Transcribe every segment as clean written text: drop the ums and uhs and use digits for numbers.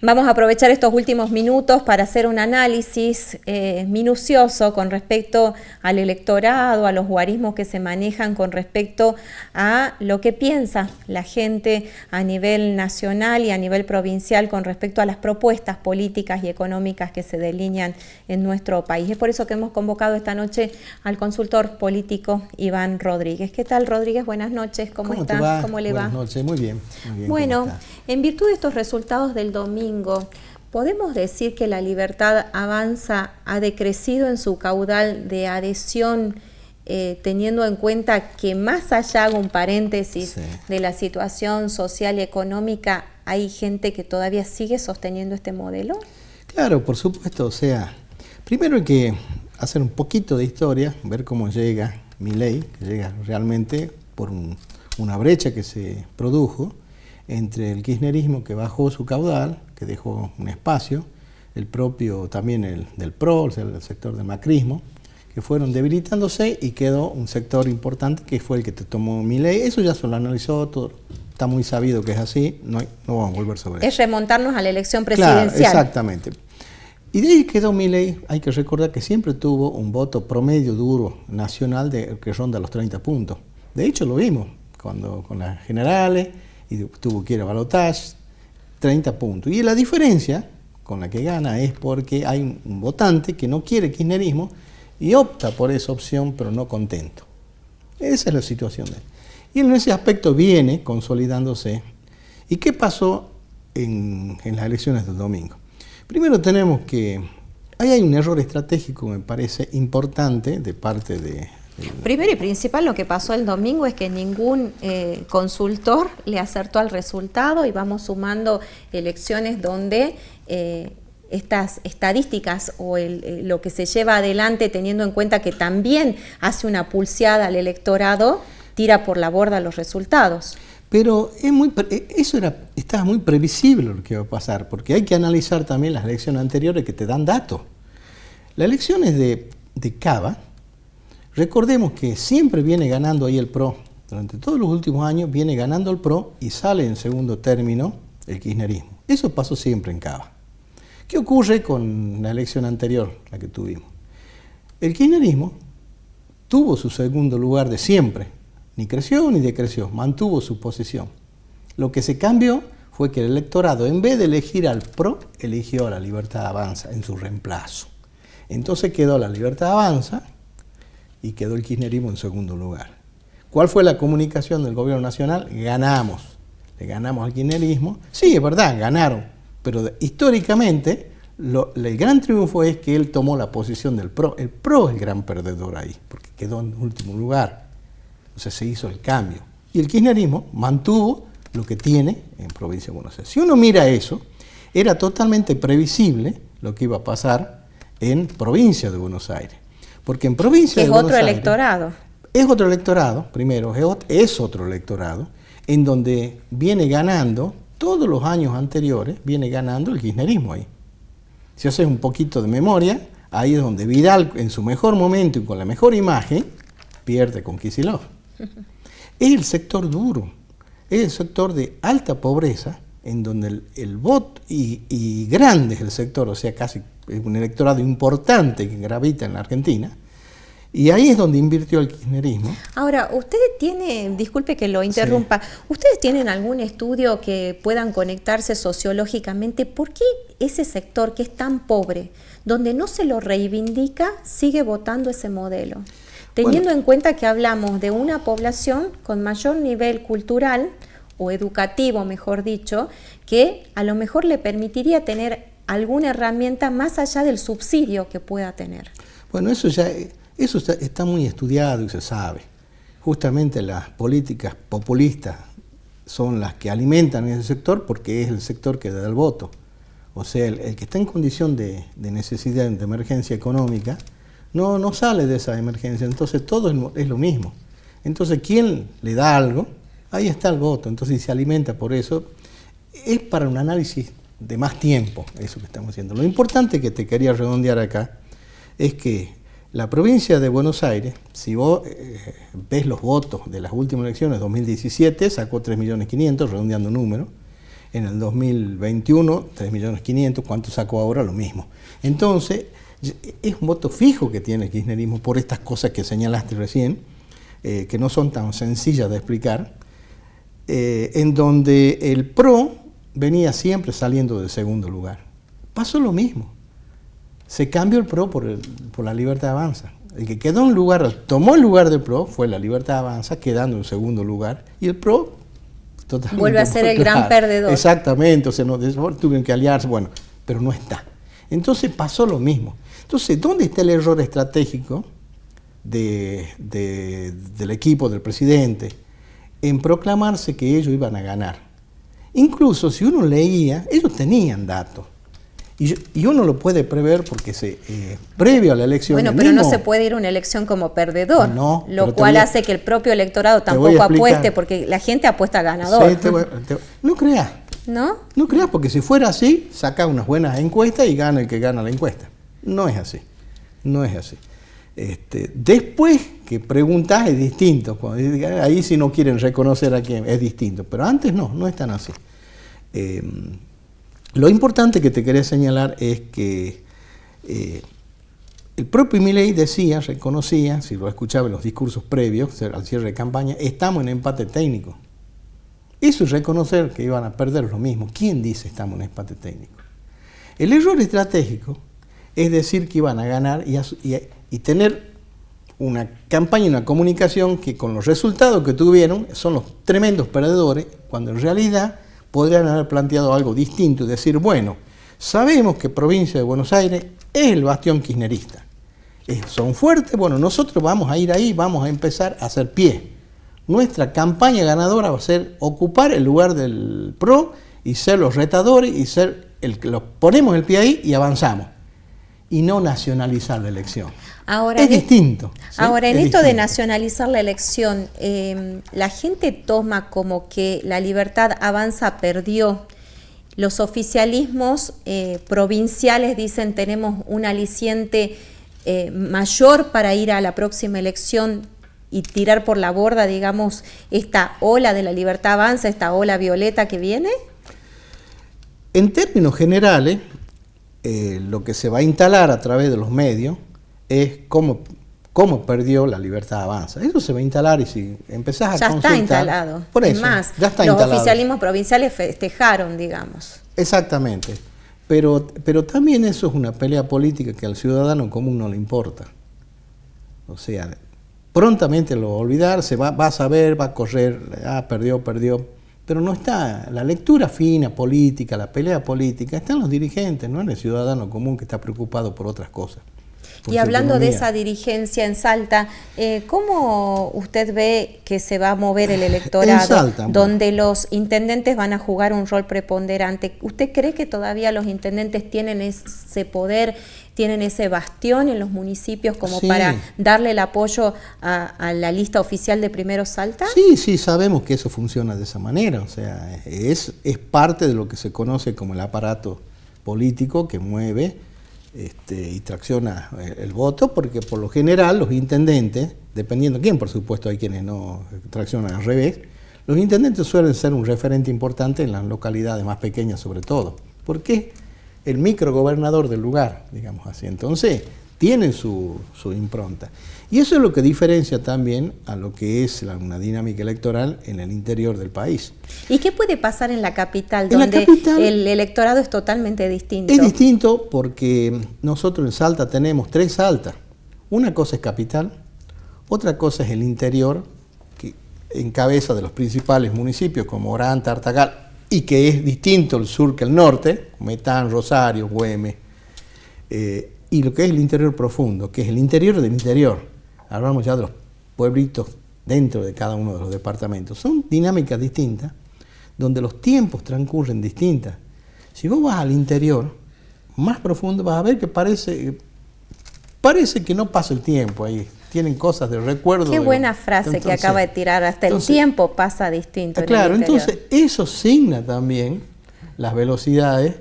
Vamos a aprovechar estos últimos minutos para hacer un análisis minucioso con respecto al electorado, a los guarismos que se manejan con respecto a lo que piensa la gente a nivel nacional y a nivel provincial con respecto a las propuestas políticas y económicas que se delinean en nuestro país. Es por eso que hemos convocado esta noche al consultor político Iván Rodríguez. ¿Qué tal, Rodríguez? Buenas noches. ¿Cómo está? ¿Cómo le va? Buenas noches, muy bien. Bueno, en virtud de estos resultados del domingo, ¿podemos decir que La Libertad Avanza ha decrecido en su caudal de adhesión, teniendo en cuenta que más allá, hago un paréntesis, de la situación social y económica, hay gente que todavía sigue sosteniendo este modelo? Claro, por supuesto. O sea, primero hay que hacer un poquito de historia, ver cómo llega Milei, que llega realmente por una brecha que se produjo entre el kirchnerismo, que bajó su caudal, que dejó un espacio, el propio también del PRO, el sector del macrismo, que fueron debilitándose y quedó un sector importante que fue el que tomó Milei. Eso ya se lo analizó, todo, está muy sabido que es así, no vamos a volver sobre eso. Es remontarnos a la elección presidencial. Claro, exactamente. Y de ahí quedó Milei. Hay que recordar que siempre tuvo un voto promedio duro nacional que ronda los 30 puntos. De hecho lo vimos con las generales, y tuvo que ir a balotaje, 30 puntos. Y la diferencia con la que gana es porque hay un votante que no quiere kirchnerismo y opta por esa opción, pero no contento. Esa es la situación de él. Y en ese aspecto viene consolidándose. ¿Y qué pasó en las elecciones del domingo? Primero tenemos que ahí hay un error estratégico, me parece importante, de parte de... Primero y principal, lo que pasó el domingo es que ningún consultor le acertó al resultado y vamos sumando elecciones donde estas estadísticas o lo que se lleva adelante, teniendo en cuenta que también hace una pulseada al electorado, tira por la borda los resultados. Pero estaba muy previsible lo que iba a pasar, porque hay que analizar también las elecciones anteriores que te dan datos. Las elecciones de Cava, recordemos que siempre viene ganando ahí el PRO. Durante todos los últimos años viene ganando el PRO y sale en segundo término el kirchnerismo. Eso pasó siempre en Cava. ¿Qué ocurre con la elección anterior, la que tuvimos? El kirchnerismo tuvo su segundo lugar de siempre. Ni creció ni decreció, mantuvo su posición. Lo que se cambió fue que el electorado, en vez de elegir al PRO, eligió a La Libertad Avanza en su reemplazo. Entonces quedó La Libertad Avanza y quedó el kirchnerismo en segundo lugar. ¿Cuál fue la comunicación del gobierno nacional? Ganamos. Le ganamos al kirchnerismo. Sí, es verdad, ganaron. Pero históricamente, el gran triunfo es que él tomó la posición del PRO. El PRO es el gran perdedor ahí, porque quedó en último lugar. Entonces se hizo el cambio. Y el kirchnerismo mantuvo lo que tiene en Provincia de Buenos Aires. Si uno mira eso, era totalmente previsible lo que iba a pasar en Provincia de Buenos Aires. Porque en Provincia de Buenos Aires... Es otro electorado. Es otro electorado, primero, es otro electorado, en donde viene ganando, todos los años anteriores, viene ganando el kirchnerismo ahí. Si haces un poquito de memoria, ahí es donde Vidal, en su mejor momento y con la mejor imagen, pierde con Kicillof. Es el sector duro, es el sector de alta pobreza, en donde el voto, y grande es el sector, o sea, casi es un electorado importante que gravita en la Argentina, y ahí es donde invirtió el kirchnerismo. Ahora, ustedes tienen, disculpe que lo interrumpa, sí. ¿Ustedes tienen algún estudio que puedan conectarse sociológicamente? ¿Por qué ese sector que es tan pobre, donde no se lo reivindica, sigue votando ese modelo? Teniendo en cuenta que hablamos de una población con mayor nivel cultural o educativo, mejor dicho, que a lo mejor le permitiría tener alguna herramienta más allá del subsidio que pueda tener. Bueno, eso está muy estudiado y se sabe. Justamente las políticas populistas son las que alimentan ese sector porque es el sector que da el voto. O sea, el que está en condición de necesidad, de emergencia económica, no sale de esa emergencia, entonces todo es lo mismo. Entonces, ¿quién le da algo? Ahí está el voto, entonces se alimenta por eso. Es para un análisis de más tiempo, eso que estamos haciendo. Lo importante que te quería redondear acá es que la provincia de Buenos Aires, si vos ves los votos de las últimas elecciones, 2017, sacó 3.500.000, redondeando números. en el 2021, 3.500.000, ¿cuánto sacó ahora? Lo mismo. Entonces, es un voto fijo que tiene el kirchnerismo por estas cosas que señalaste recién, que no son tan sencillas de explicar, en donde el PRO venía siempre saliendo de segundo lugar. Pasó lo mismo. Se cambió el PRO por la Libertad Avanza. El que quedó en lugar, tomó el lugar del PRO, fue la Libertad Avanza, quedando en segundo lugar, y el PRO totalmente vuelve a ser el gran perdedor. Exactamente, o sea, no, tuvieron que aliarse, bueno, pero no está. Entonces pasó lo mismo. Entonces, ¿dónde está el error estratégico del equipo, del presidente, en proclamarse que ellos iban a ganar? Incluso si uno leía, ellos tenían datos. Y uno lo puede prever porque previo a la elección... Bueno, pero no se puede ir a una elección como perdedor, no, lo cual hace que el propio electorado tampoco apueste, porque la gente apuesta ganador. Sí, no creas. ¿No? No creas, porque si fuera así, saca unas buenas encuestas y gana el que gana la encuesta. No es así. No es así. Después que preguntas es distinto. Ahí si no quieren reconocer a quién es distinto. Pero antes no es tan así. Lo importante que te quería señalar es que el propio Milei decía, reconocía, si lo escuchaba en los discursos previos al cierre de campaña, estamos en empate técnico. Eso es reconocer que iban a perder lo mismo. ¿Quién dice estamos en empate técnico? El error estratégico es decir que iban a ganar y tener una campaña y una comunicación que con los resultados que tuvieron son los tremendos perdedores, cuando en realidad podrían haber planteado algo distinto y decir, bueno, sabemos que provincia de Buenos Aires es el bastión kirchnerista. Son fuertes, bueno, nosotros vamos a ir ahí, vamos a empezar a hacer pie. Nuestra campaña ganadora va a ser ocupar el lugar del PRO y ser los retadores y ser el que los ponemos el pie ahí y avanzamos. Y no nacionalizar la elección. Ahora, es distinto. ¿sí? Ahora, en esto de nacionalizar la elección, la gente toma como que la Libertad Avanza perdió. Los oficialismos provinciales dicen tenemos un aliciente mayor para ir a la próxima elección y tirar por la borda, digamos, esta ola de la Libertad Avanza, esta ola violeta que viene. En términos generales, lo que se va a instalar a través de los medios es cómo perdió la Libertad Avanza. Eso se va a instalar y si empezás a consultar... Ya está instalado. Por eso, es más, ya está los instalado. Oficialismos provinciales festejaron, digamos. Exactamente. Pero también eso es una pelea política que al ciudadano común no le importa. O sea, prontamente lo va a olvidar, va a saber, va a correr, perdió. Pero no está la lectura fina política, la pelea política, está en los dirigentes, no en el ciudadano común que está preocupado por otras cosas. Y hablando de esa dirigencia en Salta, ¿cómo usted ve que se va a mover el electorado, en Salta, donde los intendentes van a jugar un rol preponderante? ¿Usted cree que todavía los intendentes tienen ese poder, tienen ese bastión en los municipios como para darle el apoyo a la lista oficial de Primero Salta? Sí, sabemos que eso funciona de esa manera. O sea, es parte de lo que se conoce como el aparato político que mueve y tracciona el voto, porque por lo general los intendentes, dependiendo de quién, por supuesto hay quienes no traccionan al revés, los intendentes suelen ser un referente importante en las localidades más pequeñas sobre todo, porque el microgobernador del lugar, digamos así, entonces tienen su impronta. Y eso es lo que diferencia también a lo que es una dinámica electoral en el interior del país. ¿Y qué puede pasar en la capital, donde el electorado es totalmente distinto? Es distinto porque nosotros en Salta tenemos 3 Saltas. Una cosa es capital, otra cosa es el interior, que encabeza de los principales municipios como Orán, Tartagal, y que es distinto el sur que el norte, Metán, Rosario, Güemes, y lo que es el interior profundo, que es el interior del interior. Hablamos ya de los pueblitos dentro de cada uno de los departamentos. Son dinámicas distintas, donde los tiempos transcurren distintas. Si vos vas al interior, más profundo, vas a ver que parece que no pasa el tiempo ahí. Tienen cosas de recuerdo. Qué buena frase que acaba de tirar. Hasta el tiempo pasa distinto. Claro, entonces eso signa también las velocidades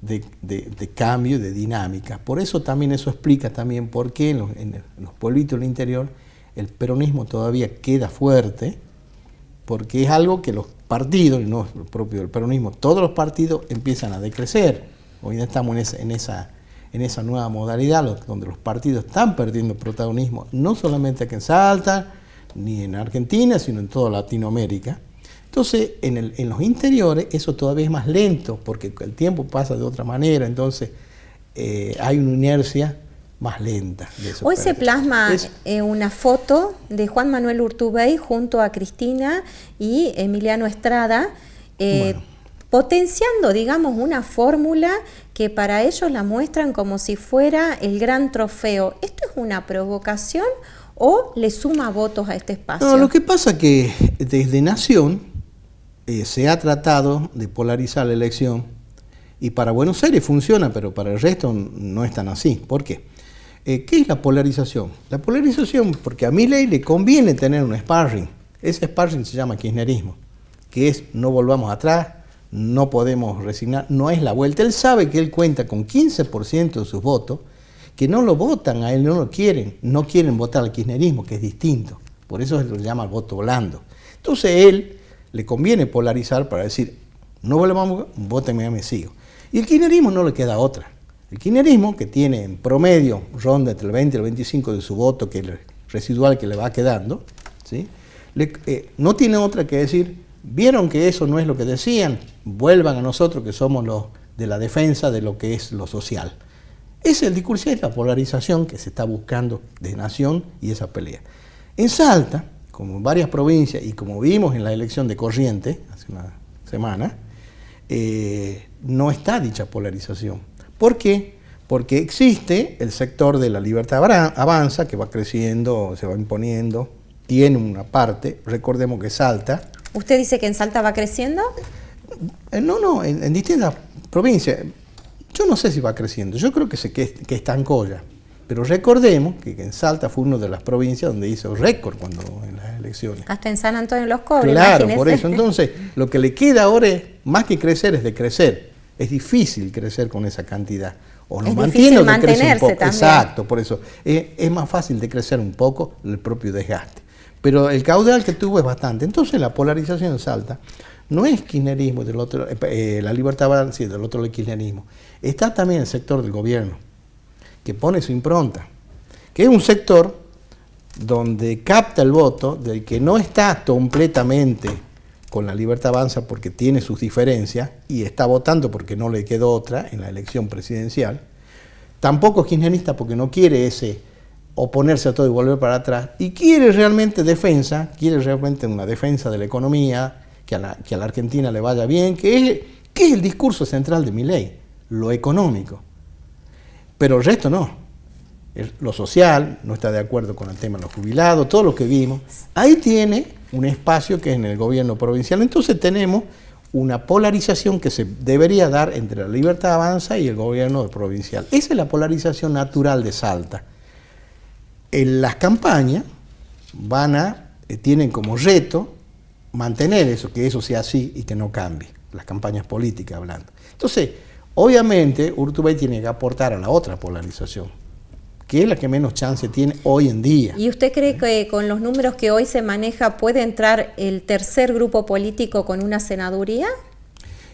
de cambio y de dinámica. Por eso también eso explica también por qué en los pueblitos del interior el peronismo todavía queda fuerte, porque es algo que los partidos, y no el propio del peronismo, todos los partidos empiezan a decrecer. Hoy ya estamos en esa nueva modalidad donde los partidos están perdiendo protagonismo, no solamente aquí en Salta, ni en Argentina, sino en toda Latinoamérica. Entonces, en los interiores eso todavía es más lento, porque el tiempo pasa de otra manera, entonces hay una inercia más lenta. Hoy se plasma una foto de Juan Manuel Urtubey junto a Cristina y Emiliano Estrada, potenciando, digamos, una fórmula que para ellos la muestran como si fuera el gran trofeo. ¿Esto es una provocación o le suma votos a este espacio? No, lo que pasa es que desde Nación se ha tratado de polarizar la elección, y para Buenos Aires funciona, pero para el resto no es tan así. ¿Por qué? ¿Qué es la polarización? La polarización, porque a Milei le conviene tener un sparring. Ese sparring se llama kirchnerismo, que es no volvamos atrás, no podemos resignar, no es la vuelta. Él sabe que él cuenta con 15% de sus votos, que no lo votan a él, no lo quieren, no quieren votar al kirchnerismo, que es distinto. Por eso se lo llama el voto blando. Entonces él le conviene polarizar para decir, no volvamos, votenme a mí, sigo. Y el kirchnerismo no le queda otra. El kirchnerismo, que tiene en promedio, ronda entre el 20 y el 25 de su voto, que es el residual que le va quedando, ¿sí? No tiene otra que decir, vieron que eso no es lo que decían, vuelvan a nosotros que somos los de la defensa de lo que es lo social. Ese es el discurso, es la polarización que se está buscando de Nación y esa pelea. En Salta, como en varias provincias, y como vimos en la elección de Corrientes, hace una semana, no está dicha polarización. ¿Por qué? Porque existe el sector de la Libertad Avanza, que va creciendo, se va imponiendo, tiene una parte, recordemos que Salta... ¿Usted dice que en Salta va creciendo? No, en distintas provincias. Yo no sé si va creciendo, yo creo que estancó ya. Pero recordemos que en Salta fue una de las provincias donde hizo récord en las elecciones. Hasta en San Antonio de los Cobres, claro, imagínese. Por eso. Entonces, lo que le queda ahora es, más que crecer, es decrecer. Es difícil crecer con esa cantidad. O lo mantiene o decrece un poco. También. Exacto, por eso. Es más fácil decrecer un poco el propio desgaste. Pero el caudal que tuvo es bastante. Entonces, la polarización en Salta no es kirchnerismo, del otro, la Libertad Avanza y del otro el kirchnerismo. Está también el sector del gobierno, que pone su impronta, que es un sector donde capta el voto del que no está completamente con la Libertad Avanza porque tiene sus diferencias y está votando porque no le quedó otra en la elección presidencial. Tampoco es kirchnerista porque no quiere oponerse a todo y volver para atrás, y quiere realmente una defensa de la economía, que a la Argentina le vaya bien, que es el discurso central de Milei, lo económico. Pero el resto no. Lo social, no está de acuerdo con el tema de los jubilados, todo lo que vimos. Ahí tiene un espacio que es en el gobierno provincial. Entonces tenemos una polarización que se debería dar entre la Libertad Avanza y el gobierno provincial. Esa es la polarización natural de Salta. En las campañas tienen como reto mantener eso, que eso sea así y que no cambie, las campañas políticas hablando. Entonces, obviamente, Urtubey tiene que aportar a la otra polarización, que es la que menos chance tiene hoy en día. ¿Y usted cree que con los números que hoy se maneja puede entrar el tercer grupo político con una senaduría?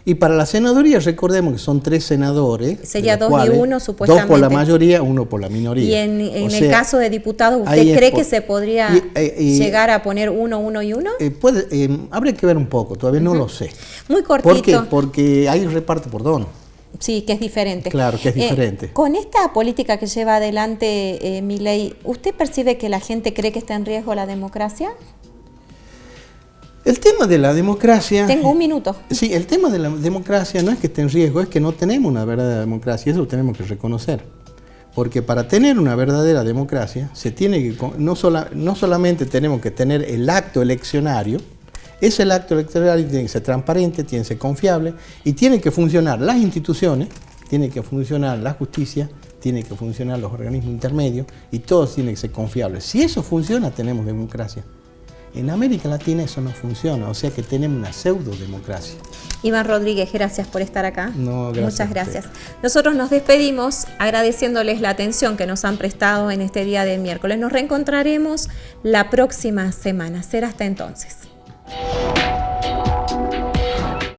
Y para la senaduría, recordemos que son 3 senadores. Sería 2 y 1, supuestamente. 2 por la mayoría, 1 por la minoría. Y en el caso de diputados, ¿usted cree que se podría llegar a poner 1 y 1? Habría que ver un poco, todavía no lo sé. Muy cortito. ¿Por qué? Porque hay reparto por don. Sí, que es diferente. Claro, que es diferente. Con esta política que lleva adelante Milei, ¿usted percibe que la gente cree que está en riesgo la democracia? El tema de la democracia... Tengo un minuto. Sí, el tema de la democracia no es que esté en riesgo, es que no tenemos una verdadera democracia, eso lo tenemos que reconocer. Porque para tener una verdadera democracia, se tiene que no solamente tenemos que tener el acto eleccionario, el acto electoral tiene que ser transparente, tiene que ser confiable y tienen que funcionar las instituciones, tiene que funcionar la justicia, tienen que funcionar los organismos intermedios y todos tienen que ser confiables. Si eso funciona, tenemos democracia. En América Latina eso no funciona, o sea que tenemos una pseudo-democracia. Iván Rodríguez, gracias por estar acá. No, gracias. Muchas gracias. Nosotros nos despedimos agradeciéndoles la atención que nos han prestado en este día de miércoles. Nos reencontraremos la próxima semana. Será hasta entonces.